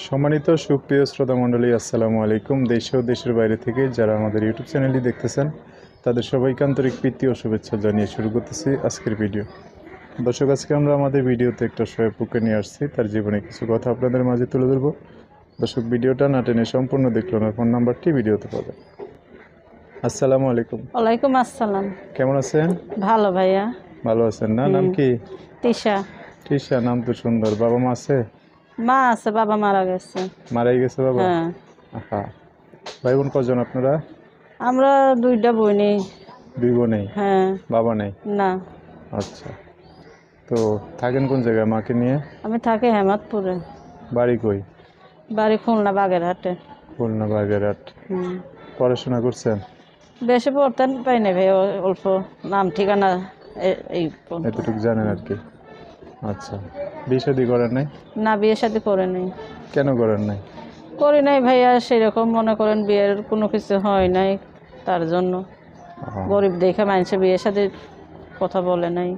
সম্মানিত সুপ্রিয় শ্রোতা মণ্ডলী, আসসালামু আলাইকুম। দেশ ও দেশের বাইরে থেকে যারা আমাদের ইউটিউব চ্যানেলটি দেখতেছেন তাদের সবাইকে আন্তরিক প্রীতি ও শুভেচ্ছা জানিয়ে শুরু করতেছি আজকের ভিডিও। দর্শক, আজকে আমরা আমাদের ভিডিওতে একটা শোয়েবুকে নিয়ে আসছি, তার জীবনে কিছু কথা আপনাদের মাঝে তুলে ধরবো। দর্শক, ভিডিওটা না টেনে সম্পূর্ণ দেখলো না, ফোন নাম্বারটি ভিডিওতে পাবেন। আসসালামু আলাইকুম। ওয়ালাইকুম আসসালাম। কেমন আছেন? ভালো ভাইয়া। ভালো আছেন না? নাম কি? তিশা। তিশা, নাম তো সুন্দর। বাবা মা আছে? মা আছে, বাবা মারা গেছে। মারাই গেছে বাবা? হ্যাঁ। আহা, ভাই বোন কজন আপনারা? আমরা দুইটা বই নেই। দুই বোন নেই? হ্যাঁ। বাবা নেই? না। আচ্ছা, তো থাকেন কোন জায়গায় মাকে নিয়ে? আমি থাকি হেমাদপুরে। বাড়ি কই? বাড়ি খুলনা বাগেরহাটে। খুলনা বাগেরহাট। পড়াশোনা করছেন? বেশি পড়তে পাই না ভাই, অল্প নাম ঠিকানা এই এতটুকু জানেন আর কি। আচ্ছা, বিয়ে শাদী করেন নাই? না, বিয়ে শাদী করে নেই। কেন করেন নাই? করি নাই ভাইয়া, সেরকম মনে করেন বিয়ের কোনো কিছু হয় নাই, তার জন্য। গরিব দেখে মানুষে বিয়ে শাদীর কথা বলে নাই।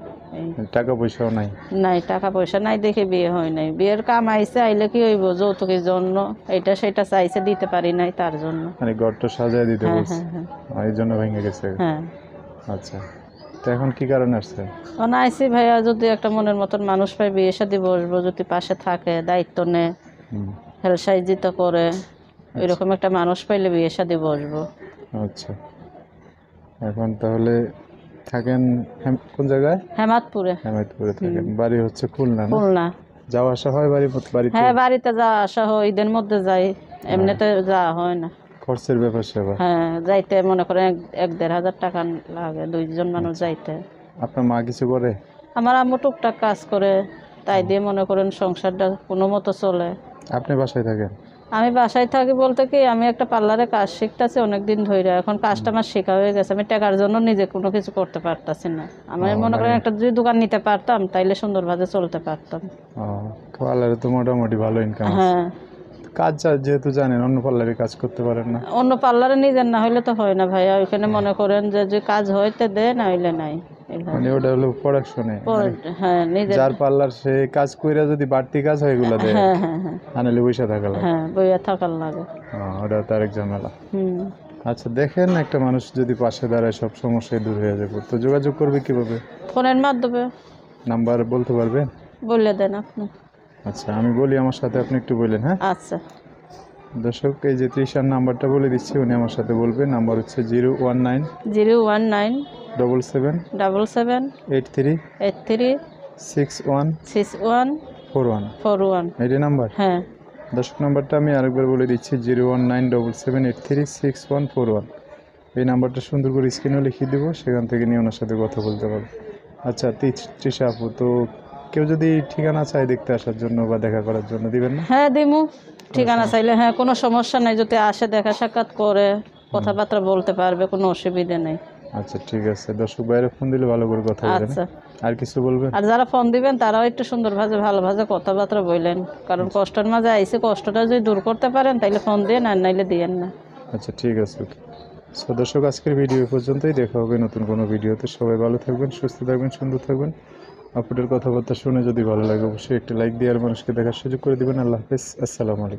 টাকা পয়সাও নাই? নাই, টাকা পয়সা নাই দেখে বিয়ে হয় নাই। বিয়ের কাম আইসে, আইলে কি হইব, যৌতুকের জন্য এটা সেটা চাইছে, দিতে পারি নাই, তার জন্য। মানে ঘরটা সাজায় দিতে হ্যাঁ বলছে? হ্যাঁ হ্যাঁ। এই জন্য ভেঙে গেছে? হ্যাঁ। আচ্ছা, তো এখন কি কারণে আসছে? এখন আইসি ভাইয়া, যদি একটা মনের মতন মানুষ পাই, বিয়ে শাদী বসবো, যদি পাশে থাকে, দায়িত্ব নেয়, হেলসাইজিত করে, এরকম একটা মানুষ পাইলে বিয়ে শাদী বসবো। আচ্ছা, এখন তাহলে থাকেন কোন জায়গায়? হেমাদপুরে। হেমায়তপুরে থাকেন। বাড়ি হচ্ছে খুলনা? খুলনা। যাওয়া আসা হয় বাড়িতে? হ্যাঁ, বাড়িতে যাওয়া আসা হয়, ঈদের মধ্যে যাই, এমনিতে যাওয়া হয় না। খরচের ব্যাপার সেবা? হ্যাঁ, যাইতে মনে করেন 1-1.5 হাজার টাকা লাগে, দুইজন মানুষ যাইতে। আপনার মা কিছু করে? আমার আম্মু টুকটাক কাজ করে, তাই দিয়ে মনে করেন সংসারটা কোনো মতো চলে। আপনি বাসায় থাকেন? আমি বাসায় থাকি বলতে কি, আমি একটা পার্লারে কাজ শিখতেছি অনেকদিন ধরে। এখন কাজটা আমার শেখা হয়ে গেছে, আমি টাকার জন্য নিজে কোনো কিছু করতে পারতাছি না। আমি মনে করেন একটা যদি দোকান নিতে পারতাম, তাইলে সুন্দরভাবে চলতে পারতাম। পার্লারে তো মোটামুটি ভালো ইনকাম আছে। হ্যাঁ। কাজ যেহেতু জানেন, অন্য পার্লারে কাজ করতে পারেন না? অন্য পার্লারে নিজের না হইলে তো হয় না ভাইয়া, ওইখানে মনে করেন যে কাজ হইতে দে, না হইলে নাই। মানে ওটা হলো প্রোডাকশনে? হ্যাঁ, নিজের। যার পার্লার সে কাজ কইরা যদি বাড়তি কাজ হয় এগুলা দেয়? হ্যাঁ হ্যাঁ হ্যাঁ। আনালে বইসা থাকা লাগে? হ্যাঁ, বইয়া থাকার লাগে। ওটা তো আরেক ঝামেলা। আচ্ছা, দেখেন একটা মানুষ যদি পাশে দাঁড়ায় সব সমস্যায় দূর হয়ে যাবে, তো যোগাযোগ করবে কিভাবে? ফোনের মাধ্যমে। নাম্বার বলতে পারবেন? বলে দেন আপনি। আচ্ছা, আমি বলি, আমার সাথে আপনি একটু বললেন। হ্যাঁ আচ্ছা। দর্শক, এই যে তৃষার নাম্বারটা বলে দিচ্ছি, উনি আমার সাথে বলবেন। নাম্বার হচ্ছে 019 019 77 83 61 61 41। 41। এইটা নাম্বার? হ্যাঁ। দর্শক, নাম্বারটা আমি আরেকবার বলে দিচ্ছি, 019 77 83 61 41। এই নাম্বারটা সুন্দর করে স্ক্রিনেও লিখিয়ে দেবো, সেখান থেকে নিয়ে ওনার সাথে কথা বলতে পারবো। আচ্ছা, তৃষা আপু, তো কেউ যদি ঠিকানা চায় দেখতে আসার জন্য বা দেখা করার জন্য, দিবেন না? হ্যাঁ, দিমু। ঠিকানা চাইলে হ্যাঁ, কোনো সমস্যা নাই, যদি আসে দেখা সাক্ষাৎ করে কথাবার্তা বলতে পারবে, কোনো অসুবিধা নেই। আচ্ছা, ঠিক আছে। দর্শক বাইরে ফোন দিলে ভালো করে কথা বলবেন। আচ্ছা। আর কিছু বলবেন? আর যারা ফোন দিবেন তারাও একটু সুন্দরভাবে ভালোভাবে কথাবার্তা বললেন, কারণ কষ্টের মাঝে আইসে, কষ্টটা যদি দূর করতে পারেন তাইলে ফোন দিয়ে, আর নাইলে দিয়েন না। আচ্ছা, ঠিক আছে। সো দর্শক, আজকের ভিডিও পর্যন্তই। দেখা হবে নতুন কোনো ভিডিওতে। সবাই ভালো থাকবেন, সুস্থ থাকবেন, সুন্দর থাকবেন। আপনাদের কথাবার্তা শুনে যদি ভালো লাগে, অবশ্যই একটা লাইক দিয়ে আর মানুষকে দেখার সুযোগ করে দিবেন। আল্লাহ হাফেজ, আসসালামু আলাইকুম।